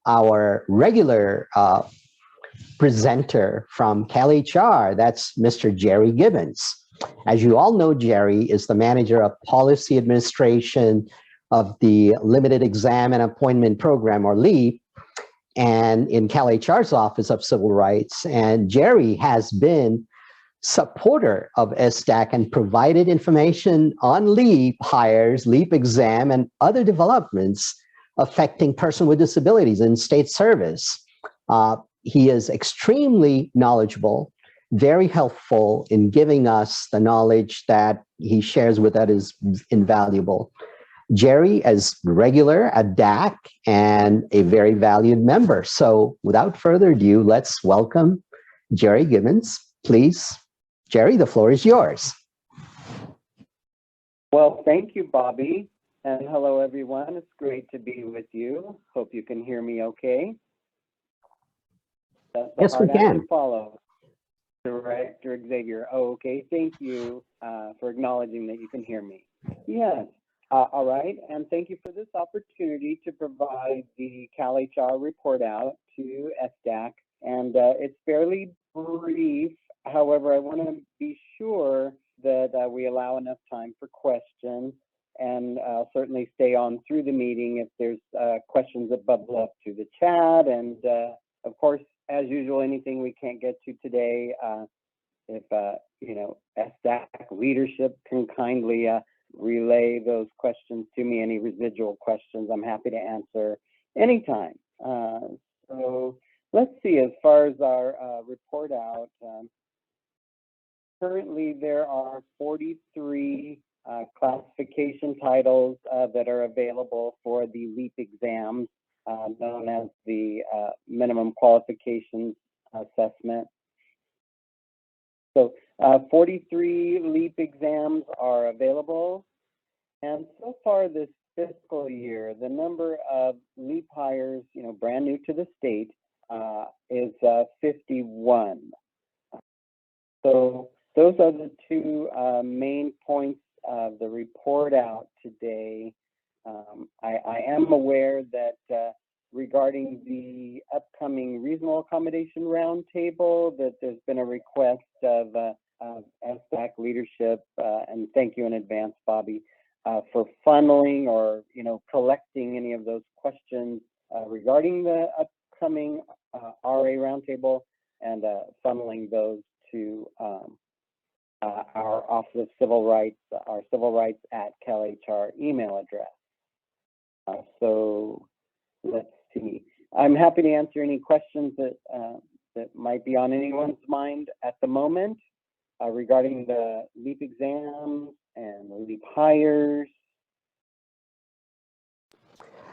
our regular presenter from CalHR. That's Mr. Jerry Gibbins. As you all know, Jerry is the manager of policy administration of the Limited Exam and Appointment Program, or LEAP, and in CalHR's Office of Civil Rights. And Jerry has been supporter of SDAC and provided information on LEAP hires, LEAP exam, and other developments affecting persons with disabilities in state service. He is extremely knowledgeable, very helpful in giving us the knowledge that he shares with us is invaluable. Jerry is regular at DAC and a very valued member. So without further ado, let's welcome Jerry Gibbins. Please, Jerry, the floor is yours. Well, thank you, Bobby. And hello, everyone. It's great to be with you. Hope you can hear me okay. That's the yes, we can. To follow. Director Xavier. Oh, okay. Thank you for acknowledging that you can hear me. Yes. All right. And thank you for this opportunity to provide the CalHR report out to SDAC. And it's fairly brief. However, I want to be sure that we allow enough time for questions. And I'll certainly stay on through the meeting if there's questions that bubble up through the chat. And of course, as usual, anything we can't get to today, if you know, SDAC leadership can kindly relay those questions to me, any residual questions, I'm happy to answer anytime. So let's see, as far as our report out, currently there are 43 classification titles that are available for the LEAP exams, known as the minimum qualifications assessment. So 43 LEAP exams are available. And so far this fiscal year, the number of LEAP hires, you know, brand new to the state is 51. So those are the two main points of the report out today. I am aware that regarding the upcoming reasonable accommodation roundtable, that there's been a request of SDAC leadership, and thank you in advance, Bobby, for funneling or, you know, collecting any of those questions regarding the upcoming RA roundtable and funneling those to our Office of Civil Rights, our Civil Rights at CalHR email address. So let's see. I'm happy to answer any questions that that might be on anyone's mind at the moment regarding the LEAP exams and the LEAP hires.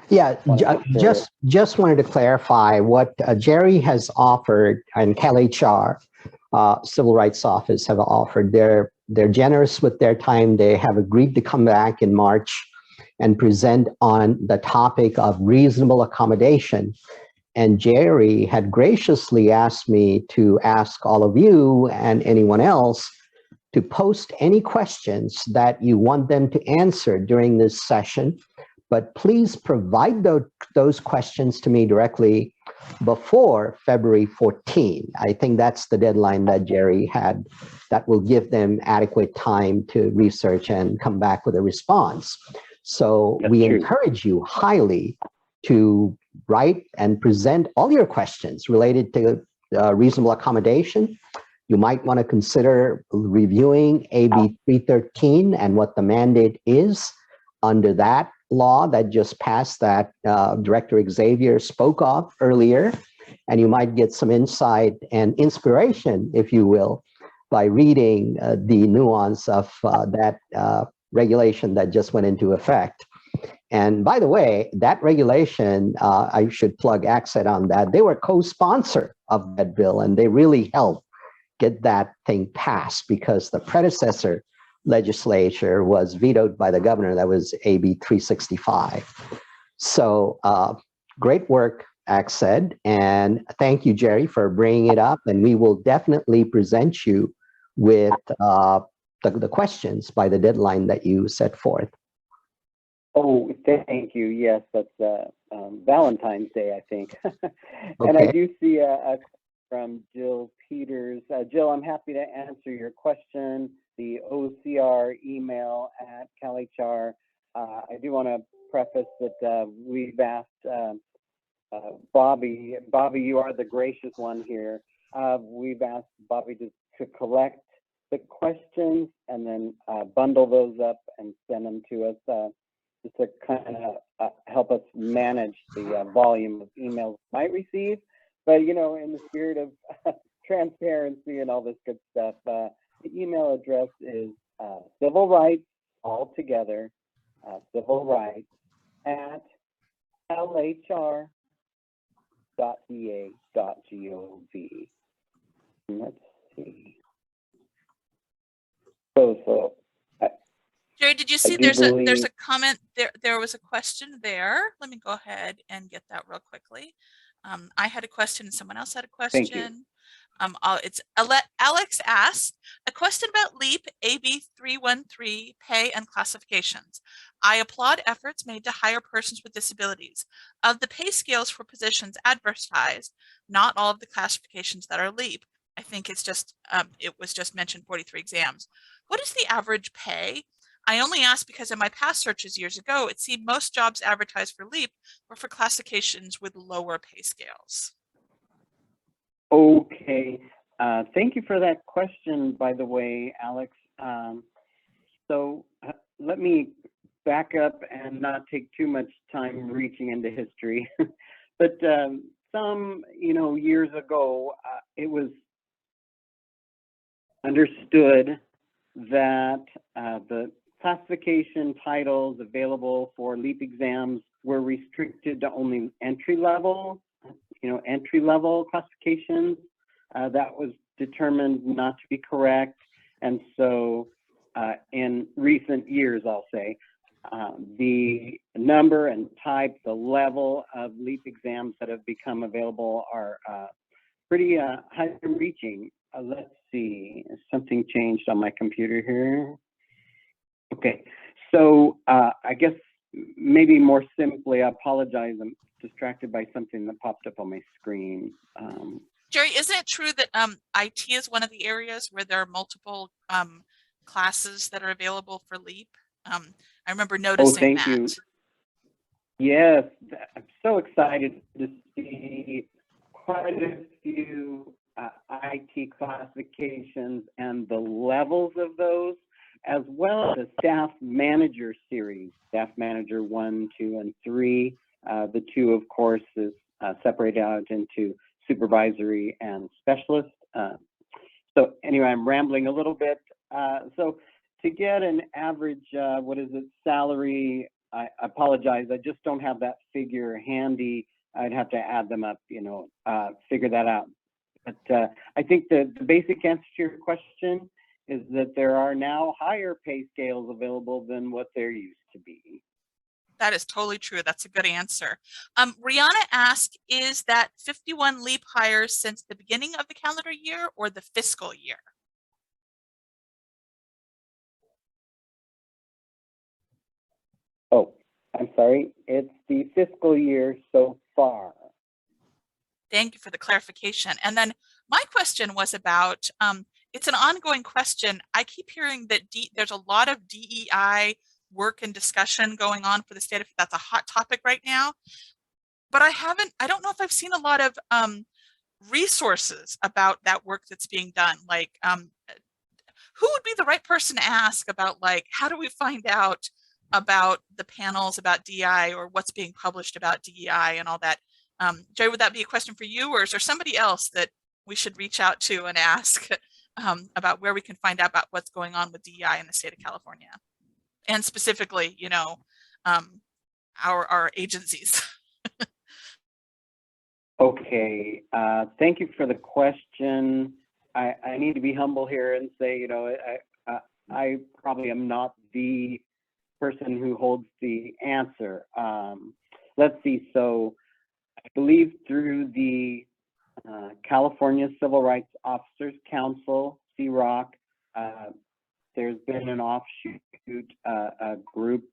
Yeah, just wanted to clarify what Jerry has offered and CalHR Civil Rights Office have offered. They're generous with their time. They have agreed to come back in March and present on the topic of reasonable accommodation. And Jerry had graciously asked me to ask all of you and anyone else to post any questions that you want them to answer during this session, but please provide those questions to me directly before February 14. I think that's the deadline that Jerry had that will give them adequate time to research and come back with a response. So we encourage you highly to write and present all your questions related to reasonable accommodation. You might want to consider reviewing AB 313 and what the mandate is under that law that just passed that Director Xavier spoke of earlier. And you might get some insight and inspiration, if you will, by reading the nuance of that regulation that just went into effect. And by the way, that regulation, I should plug ACCET on that. They were co-sponsor of that bill, and they really helped get that thing passed because the predecessor legislature was vetoed by the governor. That was AB 365. So great work, ACCET, and thank you, Jerry, for bringing it up. And we will definitely present you with the questions by the deadline that you set forth. Oh, thank you. Yes, that's Valentine's Day, I think. And I Okay. do see a from Jill Peters. Jill, I'm happy to answer your question. The OCR email at CalHR. I do want to preface that we've asked Bobby. Bobby, you are the gracious one here. We've asked Bobby to collect the questions and then bundle those up and send them to us. Just to kind of help us manage the volume of emails we might receive. But, you know, in the spirit of transparency and all this good stuff, the email address is civil rights, all together, civil rights at lhr.ea.gov. Let's see. So Jerry, did you see there's a comment there? There was a question there. Let me go ahead and get that real quickly. I had a question and someone else had a question. Thank you. It's Alex asked a question about LEAP AB 313 pay and classifications. I applaud efforts made to hire persons with disabilities. Of the pay scales for positions advertised, not all of the classifications that are LEAP. I think it's just it was just mentioned 43 exams. What is the average pay? I only asked because in my past searches years ago, it seemed most jobs advertised for LEAP were for classifications with lower pay scales. Okay, thank you for that question, by the way, Alex. So let me back up and not take too much time reaching into history. But some, years ago, it was understood that the classification titles available for LEAP exams were restricted to only entry level classifications. That was determined not to be correct. And so in recent years, I'll say, the number and type, the level of LEAP exams that have become available are pretty high reaching. Let's see, something changed on my computer here. Okay, so I guess maybe more simply, I apologize, I'm distracted by something that popped up on my screen. Jerry, isn't it true that IT is one of the areas where there are multiple classes that are available for LEAP? I remember noticing that. You. Yes, I'm so excited to see quite a few IT classifications and the levels of those, as well as the staff manager series, staff manager 1, 2, and 3. The 2, of course, is separated out into supervisory and specialist. So anyway, I'm rambling a little bit. So to get an average, salary, I apologize, I just don't have that figure handy. I'd have to add them up, figure that out. But I think the basic answer to your question is that there are now higher pay scales available than what there used to be. That is totally true. That's a good answer. Rihanna asked, is that 51 LEAP hires since the beginning of the calendar year or the fiscal year? Oh, I'm sorry. It's the fiscal year so far. Thank you for the clarification. And then my question was about, it's an ongoing question. I keep hearing that there's a lot of DEI work and discussion going on for the state. That's a hot topic right now. But I don't know if I've seen a lot of resources about that work that's being done. Like, who would be the right person to ask about, like, how do we find out about the panels about DEI or what's being published about DEI and all that? Jerry, would that be a question for you, or is there somebody else that we should reach out to and ask about where we can find out about what's going on with DEI in the state of California, and specifically, our agencies? Okay, thank you for the question. I need to be humble here and say, I probably am not the person who holds the answer. Let's see. So I believe through the California Civil Rights Officers Council, CROC, there's been an offshoot, a group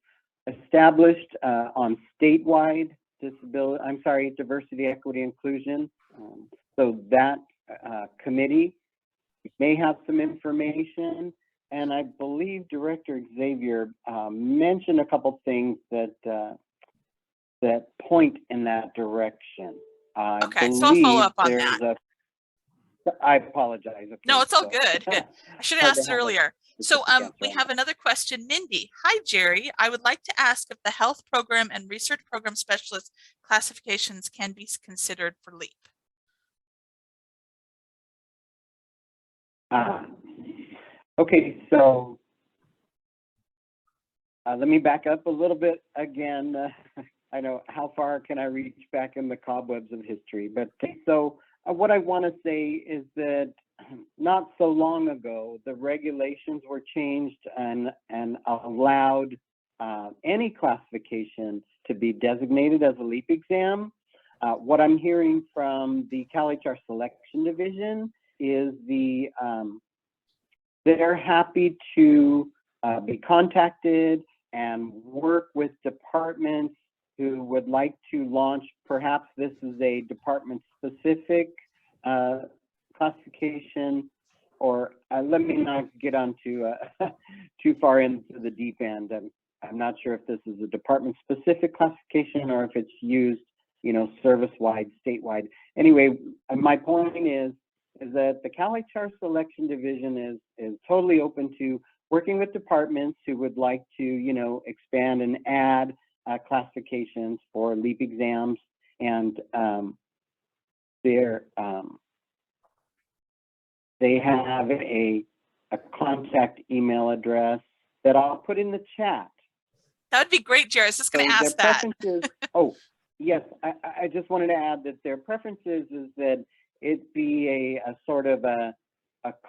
established on statewide diversity, equity, inclusion. So that committee may have some information, and I believe Director Xavier mentioned a couple things that that point in that direction. Okay, so I'll follow up on that. I apologize. Okay, no, it's all good. Good. I should have asked earlier. So we have another question. Mindy. Hi, Jerry. I would like to ask if the health program and research program specialist classifications can be considered for LEAP. Okay, so let me back up a little bit again. I know how far can I reach back in the cobwebs of history, but so what I want to say is that not so long ago, the regulations were changed and allowed any classification to be designated as a LEAP exam. What I'm hearing from the CalHR selection division is they're happy to be contacted and work with departments who would like to launch, perhaps this is a department specific classification, or let me not get onto too far into the deep end. I'm not sure if this is a department specific classification or if it's used, you know, service-wide, statewide. Anyway, my point is that the CalHR selection division is totally open to working with departments who would like to, you know, expand and add classifications for LEAP exams, and they have a contact email address that I'll put in the chat. That would be great, Jerry. I was just going to ask their that. Preferences, oh, yes, I just wanted to add that their preferences is that it be a sort of a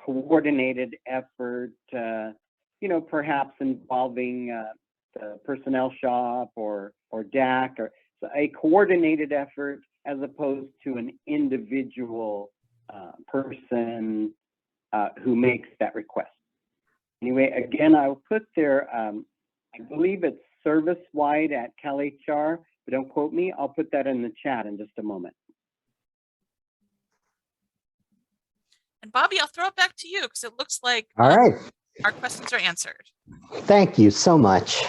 coordinated effort, you know, perhaps involving the personnel shop or DAC, or a coordinated effort as opposed to an individual person who makes that request. Anyway, again, I'll put their, I believe it's service-wide at CalHR, but don't quote me. I'll put that in the chat in just a moment. And Bobby, I'll throw it back to you because it looks like All right. our questions are answered. Thank you so much.